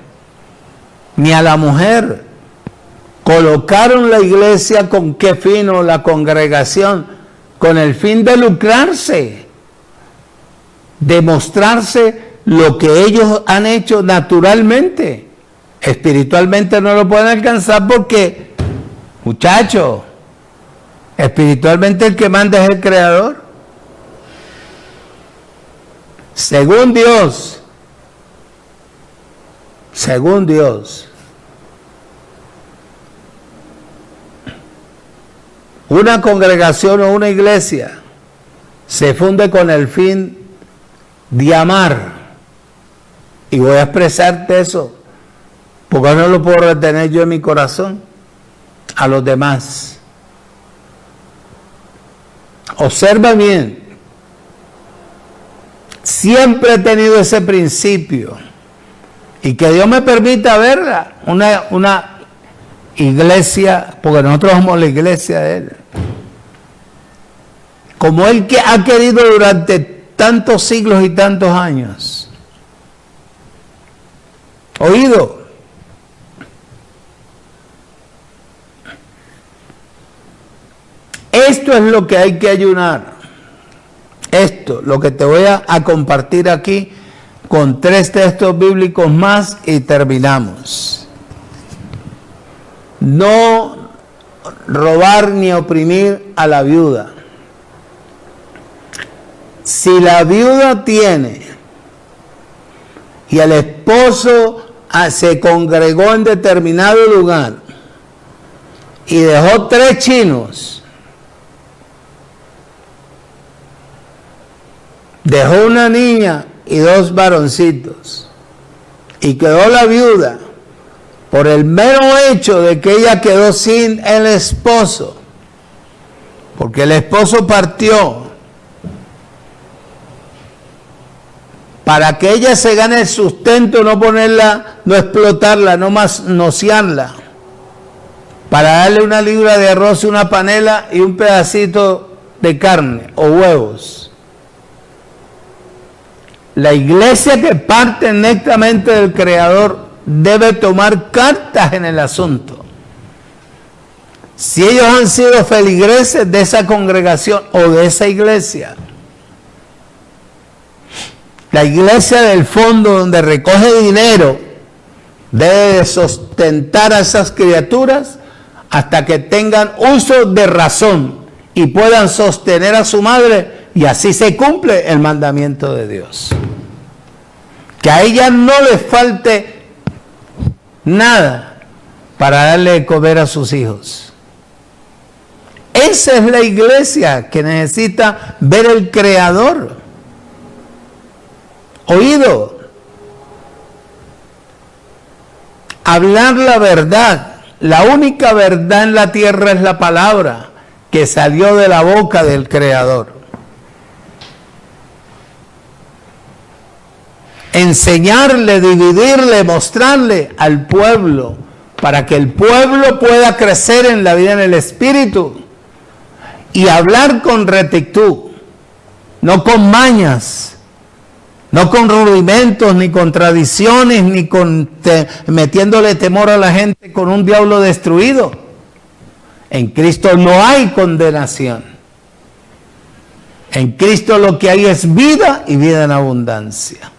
ni a la mujer. Colocaron la iglesia con qué fin, o la congregación, con el fin de lucrarse, de mostrarse lo que ellos han hecho naturalmente. Espiritualmente no lo pueden alcanzar porque, muchacho, espiritualmente el que manda es el Creador. Según Dios, una congregación o una iglesia se funde con el fin de amar. Y voy a expresarte eso, porque no lo puedo retener yo en mi corazón, a los demás. Observa bien, siempre he tenido ese principio, y que Dios me permita verla, una iglesia, porque nosotros somos la iglesia de Él, como Él que ha querido durante tantos siglos y tantos años. Oído. Esto es lo que hay que ayunar. Esto, lo que te voy a compartir aquí con 3 textos bíblicos más y terminamos. No robar ni oprimir a la viuda. Si la viuda tiene y el esposo se congregó en determinado lugar y dejó 3 chinos, dejó una niña y 2 varoncitos, y quedó la viuda por el mero hecho de que ella quedó sin el esposo, porque el esposo partió, para que ella se gane el sustento, no ponerla, no explotarla, no manosearla, para darle una libra de arroz, una panela y un pedacito de carne o huevos. La iglesia que parte netamente del Creador debe tomar cartas en el asunto. Si ellos han sido feligreses de esa congregación o de esa iglesia, la iglesia del fondo donde recoge dinero debe de sustentar a esas criaturas hasta que tengan uso de razón y puedan sostener a su madre, y así se cumple el mandamiento de Dios. Que a ella no le falte nada para darle de comer a sus hijos. Esa es la iglesia que necesita ver el Creador. Oído. Hablar la verdad. La única verdad en la tierra es la palabra que salió de la boca del Creador. Enseñarle, dividirle, mostrarle al pueblo, para que el pueblo pueda crecer en la vida en el Espíritu y hablar con rectitud, no con mañas, no con rudimentos, ni con tradiciones, ni con metiéndole temor a la gente con un diablo destruido. En Cristo no hay condenación. En Cristo lo que hay es vida y vida en abundancia.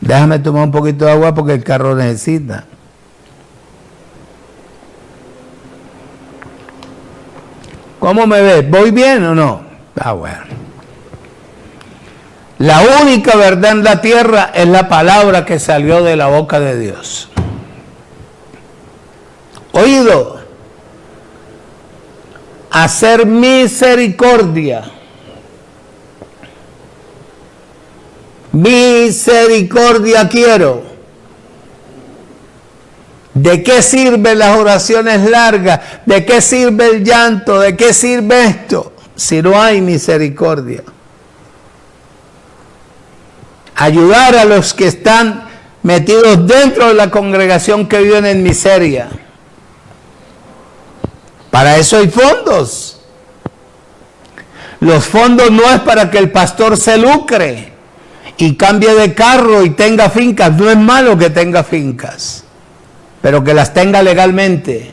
Déjame tomar un poquito de agua porque el carro necesita. ¿Cómo me ves? ¿Voy bien o no? Ah, bueno. La única verdad en la tierra es la palabra que salió de la boca de Dios. Oído. Hacer misericordia. Misericordia quiero. ¿De qué sirven las oraciones largas? ¿De qué sirve el llanto? ¿De qué sirve esto? Si no hay misericordia. Ayudar a los que están metidos dentro de la congregación que viven en miseria. Para eso hay fondos. Los fondos no es para que el pastor se lucre y cambie de carro y tenga fincas. No es malo que tenga fincas, pero que las tenga legalmente.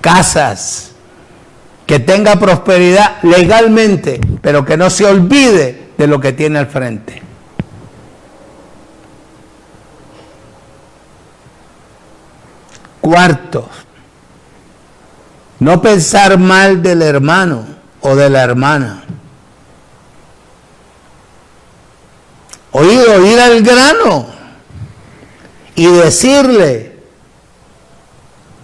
Casas, que tenga prosperidad legalmente, pero que no se olvide de lo que tiene al frente. Cuarto, no pensar mal del hermano o de la hermana. Oído, ir al grano y decirle,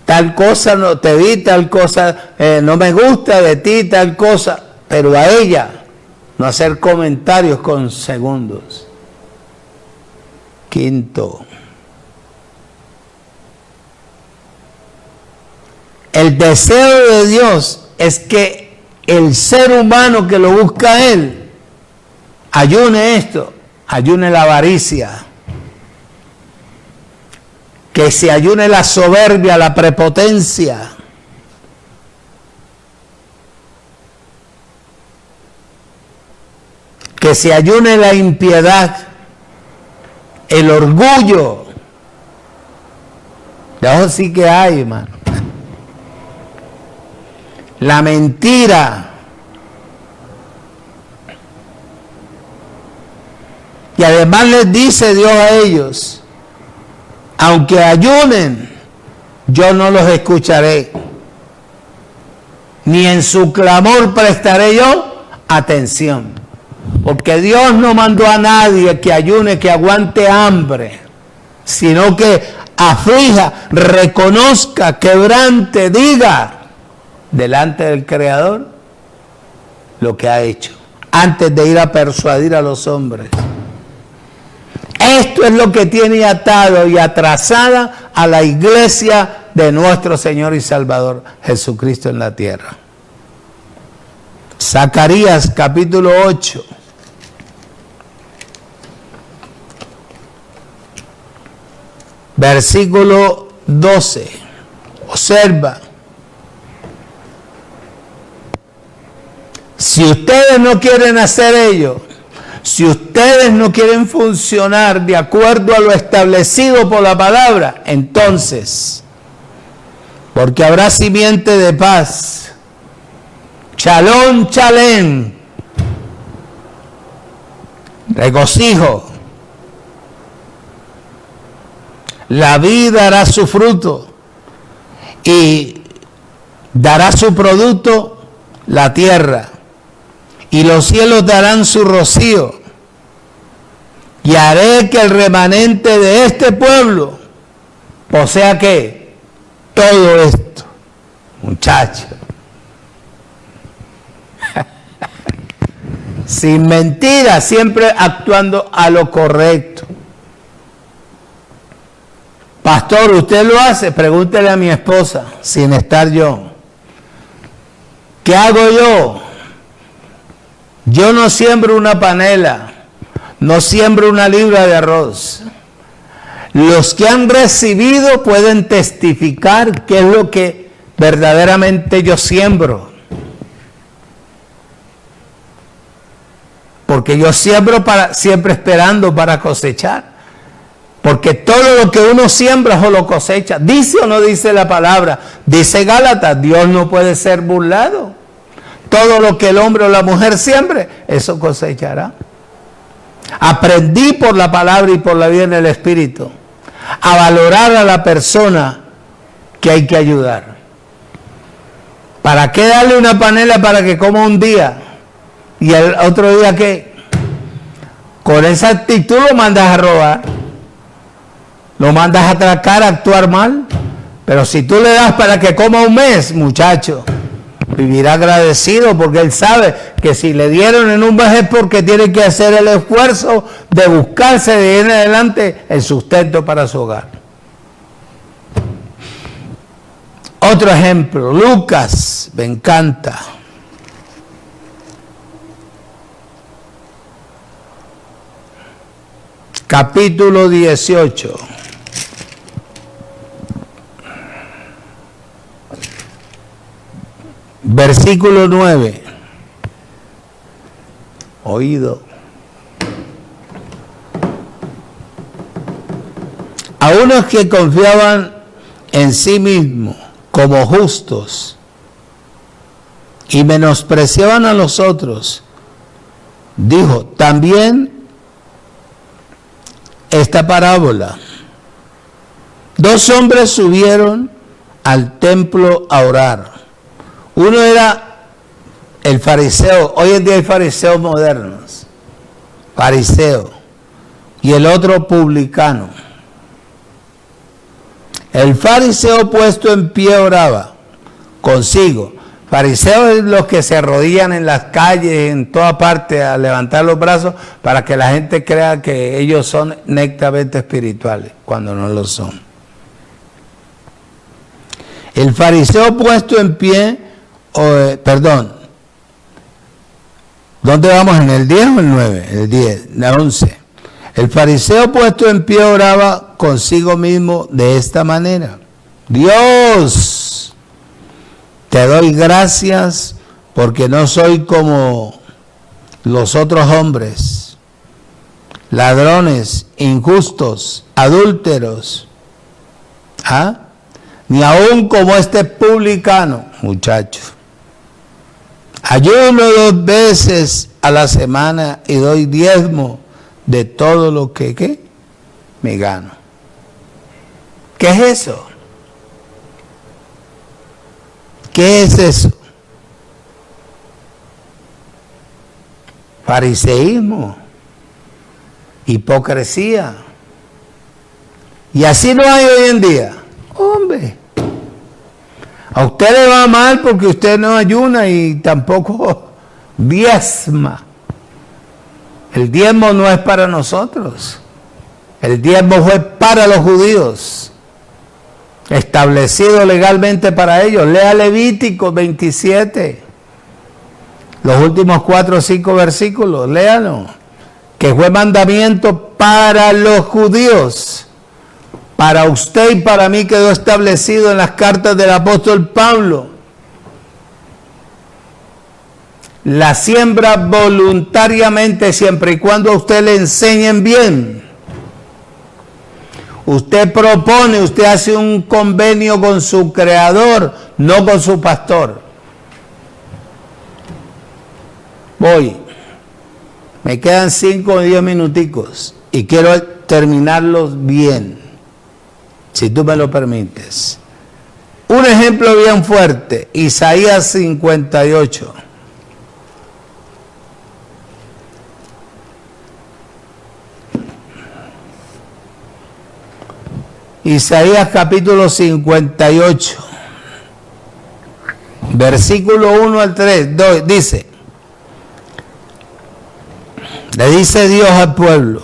tal cosa no te vi, tal cosa no me gusta de ti, tal cosa, pero a ella no hacer comentarios con segundos. Quinto, el deseo de Dios es que el ser humano que lo busca a Él ayune esto, ayune la avaricia, que se ayune la soberbia, la prepotencia, que se ayune la impiedad, el orgullo. Eso sí que hay, hermano. La mentira. Y además les dice Dios a ellos, aunque ayunen, yo no los escucharé, ni en su clamor prestaré yo atención. Porque Dios no mandó a nadie que ayune, que aguante hambre, sino que aflija, reconozca, quebrante, diga delante del Creador lo que ha hecho, antes de ir a persuadir a los hombres. Esto es lo que tiene atado y atrasada a la iglesia de nuestro Señor y Salvador Jesucristo en la tierra. Zacarías capítulo 8. Versículo 12. Observa. Si ustedes no quieren hacer ello, si ustedes no quieren funcionar de acuerdo a lo establecido por la palabra, entonces, porque habrá simiente de paz, chalón, chalén, regocijo, la vida hará su fruto y dará su producto la tierra, y los cielos darán su rocío, y haré que el remanente de este pueblo posea ¿qué? Todo esto. Muchachos, sin mentiras, siempre actuando a lo correcto. Pastor, ¿usted lo hace? Pregúntele a mi esposa, sin estar yo. ¿Qué hago yo? Yo no siembro una panela, no siembro una libra de arroz. Los que han recibido pueden testificar qué es lo que verdaderamente yo siembro. Porque yo siembro siempre esperando para cosechar. Porque todo lo que uno siembra o lo cosecha. ¿Dice o no dice la palabra? Dice Gálatas, Dios no puede ser burlado. Todo lo que el hombre o la mujer siembre, eso cosechará. Aprendí por la palabra y por la vida en el Espíritu a valorar a la persona que hay que ayudar. ¿Para qué darle una panela para que coma un día y el otro día qué? Con esa actitud lo mandas a robar, lo mandas a atracar, a actuar mal. Pero si tú le das para que coma un mes, muchacho, vivirá agradecido, porque él sabe que si le dieron en un mes es porque tiene que hacer el esfuerzo de buscarse de ahí en adelante el sustento para su hogar. Otro ejemplo, Lucas, me encanta. Capítulo 18. Versículo 9. Oído. A unos que confiaban en sí mismos como justos y menospreciaban a los otros, dijo también esta parábola. Dos hombres subieron al templo a orar. Uno era el fariseo, hoy en día hay fariseos modernos, fariseo, y el otro publicano. El fariseo puesto en pie oraba consigo. Fariseos es los que se arrodillan en las calles, en toda parte, a levantar los brazos para que la gente crea que ellos son netamente espirituales, cuando no lo son. El fariseo puesto en pie, ¿dónde vamos? ¿En el 10 o el 9? El 10, el 11. El fariseo puesto en pie oraba consigo mismo de esta manera: Dios, te doy gracias porque no soy como los otros hombres, ladrones, injustos, adúlteros, ni aún como este publicano. Muchacho, ayuno 2 veces a la semana y doy diezmo de todo lo que me gano. ¿Qué es eso? ¿Qué es eso? Fariseísmo, hipocresía. Y así no hay hoy en día. Hombre, a usted le va mal porque usted no ayuna y tampoco diezma. El diezmo no es para nosotros. El diezmo fue para los judíos, establecido legalmente para ellos. Lea Levítico 27, los últimos 4 o 5 versículos, léalo, que fue mandamiento para los judíos. Para usted y para mí quedó establecido en las cartas del apóstol Pablo. La siembra voluntariamente, siempre y cuando a usted le enseñen bien. Usted propone, usted hace un convenio con su creador, no con su pastor. Voy. Me quedan 5 o 10 minuticos y quiero terminarlos bien, si tú me lo permites. Un ejemplo bien fuerte, Isaías 58. Isaías capítulo 58, versículo 1 al 3, dice, le dice Dios al pueblo,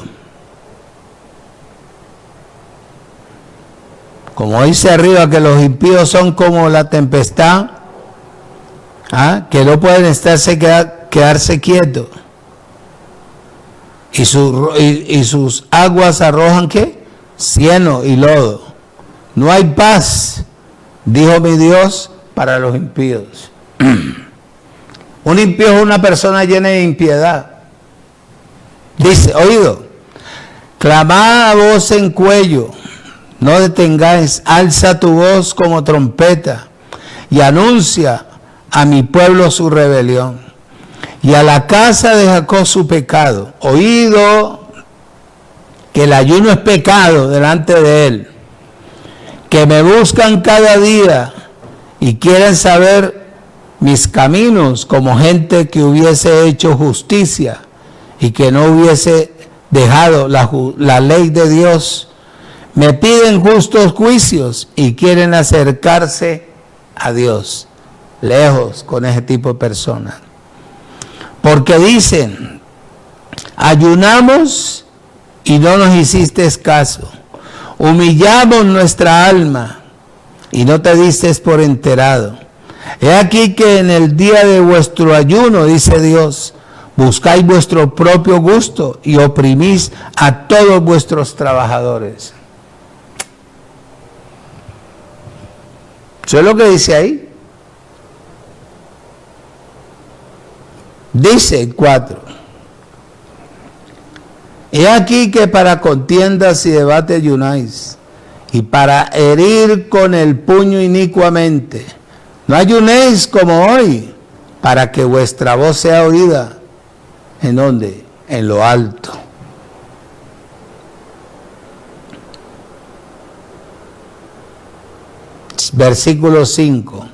como dice arriba que los impíos son como la tempestad, que no pueden quedarse quietos, y sus aguas arrojan ¿qué? Cieno y lodo. No hay paz, dijo mi Dios, para los impíos. Un impío es una persona llena de impiedad. Dice, oído, clamad a voz en cuello, no detengáis, alza tu voz como trompeta y anuncia a mi pueblo su rebelión y a la casa de Jacob su pecado. Oído, que el ayuno es pecado delante de él, que me buscan cada día y quieren saber mis caminos como gente que hubiese hecho justicia y que no hubiese dejado la ley de Dios. Me piden justos juicios y quieren acercarse a Dios. Lejos con ese tipo de personas. Porque dicen, ayunamos y no nos hiciste caso. Humillamos nuestra alma y no te diste por enterado. He aquí que en el día de vuestro ayuno, dice Dios, buscáis vuestro propio gusto y oprimís a todos vuestros trabajadores. ¿Eso es lo que dice ahí? Dice 4. He aquí que para contiendas y debate ayunáis, y para herir con el puño inicuamente. No ayunéis como hoy, para que vuestra voz sea oída. ¿En dónde? En lo alto. Versículo 5.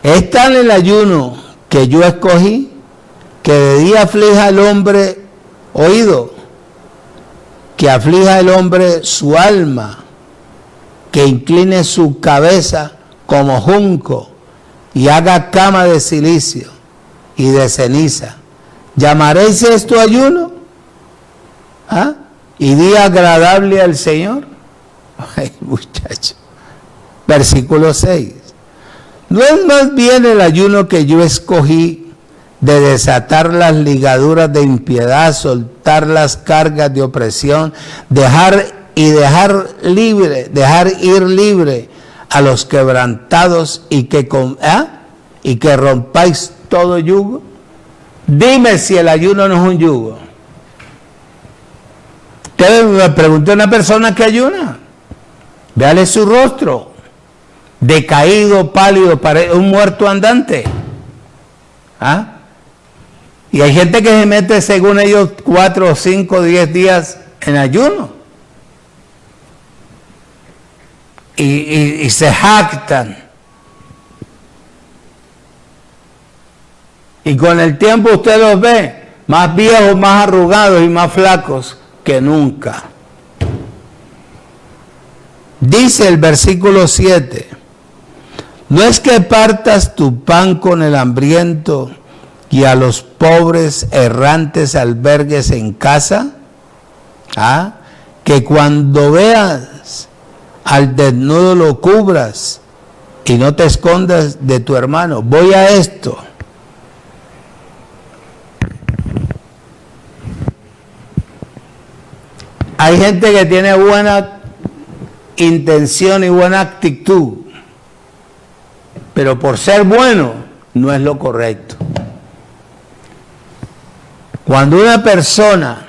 Es tal el ayuno que yo escogí, que de día aflija al hombre, oído, que aflija el hombre su alma, que incline su cabeza como junco y haga cama de silicio y de ceniza. ¿Llamaréis esto ayuno? ¿Y día agradable al Señor? Ay, muchacho. Versículo 6. ¿No es más bien el ayuno que yo escogí de desatar las ligaduras de impiedad, soltar las cargas de opresión, dejar ir libre a los quebrantados y que rompáis todo yugo? Dime si el ayuno no es un yugo. Usted me preguntó a una persona que ayuna, véale su rostro, decaído, pálido, parece un muerto andante. Y hay gente que se mete, según ellos, 4, 5, 10 días en ayuno. Y se jactan. Y con el tiempo usted los ve más viejos, más arrugados y más flacos que nunca. Dice el versículo 7, ¿no es que partas tu pan con el hambriento y a los pobres errantes albergues en casa? Que cuando veas al desnudo lo cubras y no te escondas de tu hermano. Voy a esto. Hay gente que tiene buena intención y buena actitud, pero por ser bueno no es lo correcto. Cuando una persona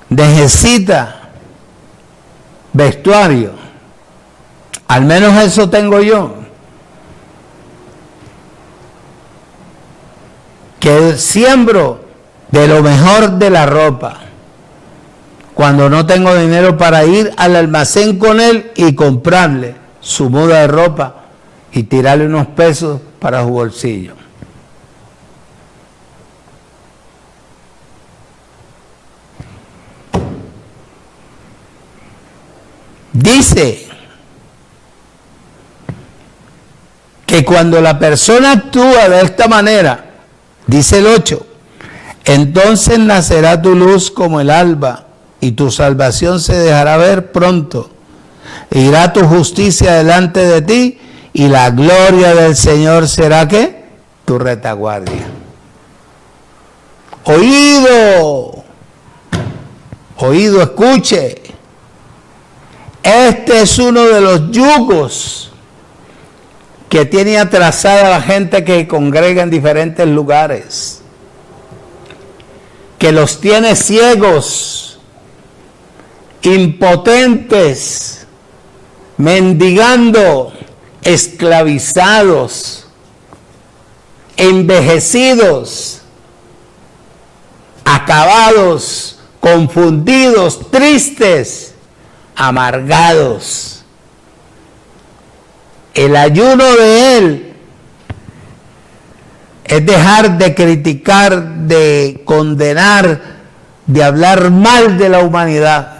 necesita vestuario, al menos eso tengo yo, que siembro de lo mejor de la ropa, cuando no tengo dinero para ir al almacén con él y comprarle su muda de ropa y tirarle unos pesos para su bolsillo. Dice que cuando la persona actúa de esta manera, dice el 8, entonces nacerá tu luz como el alba y tu salvación se dejará ver pronto. Irá tu justicia delante de ti y la gloria del Señor será ¿qué? Tu retaguardia. Oído, oído, escuche. Este es uno de los yugos que tiene atrasada la gente que congrega en diferentes lugares, que los tiene ciegos, impotentes, mendigando, esclavizados, envejecidos, acabados, confundidos, tristes, amargados. El ayuno de él es dejar de criticar, de condenar, de hablar mal de la humanidad.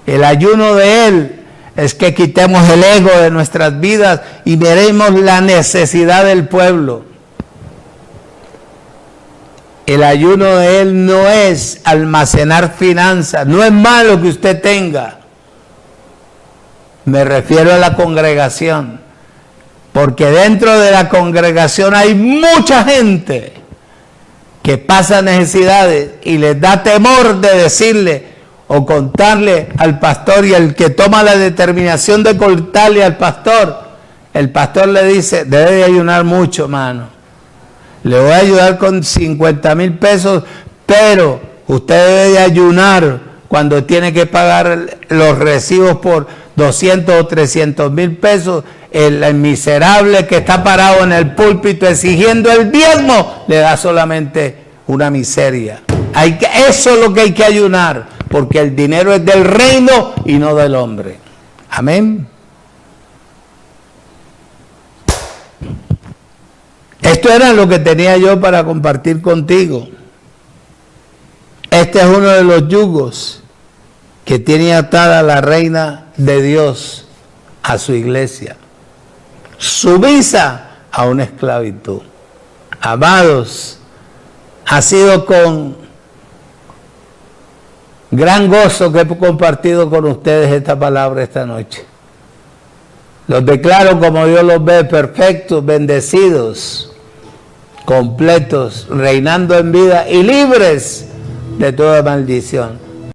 El ayuno de él es que quitemos el ego de nuestras vidas y veremos la necesidad del pueblo. El ayuno de él no es almacenar finanzas, no es malo que usted tenga. Me refiero a la congregación, porque dentro de la congregación hay mucha gente que pasa necesidades y les da temor de decirle o contarle al pastor, y el que toma la determinación de contarle al pastor, el pastor le dice, debe de ayunar mucho, mano. Le voy a ayudar con 50,000 pesos, pero usted debe de ayunar cuando tiene que pagar los recibos por 200 o 300,000 pesos. El miserable que está parado en el púlpito exigiendo el diezmo le da solamente una miseria. Eso es lo que hay que ayunar, porque el dinero es del reino y no del hombre. Amén. Esto era lo que tenía yo para compartir contigo. Este es uno de los yugos que tiene atada la reina de Dios a su iglesia, sumisa a una esclavitud. Amados, ha sido con gran gozo que he compartido con ustedes esta palabra esta noche. Los declaro como Dios los ve, perfectos, bendecidos, completos, reinando en vida y libres de toda maldición.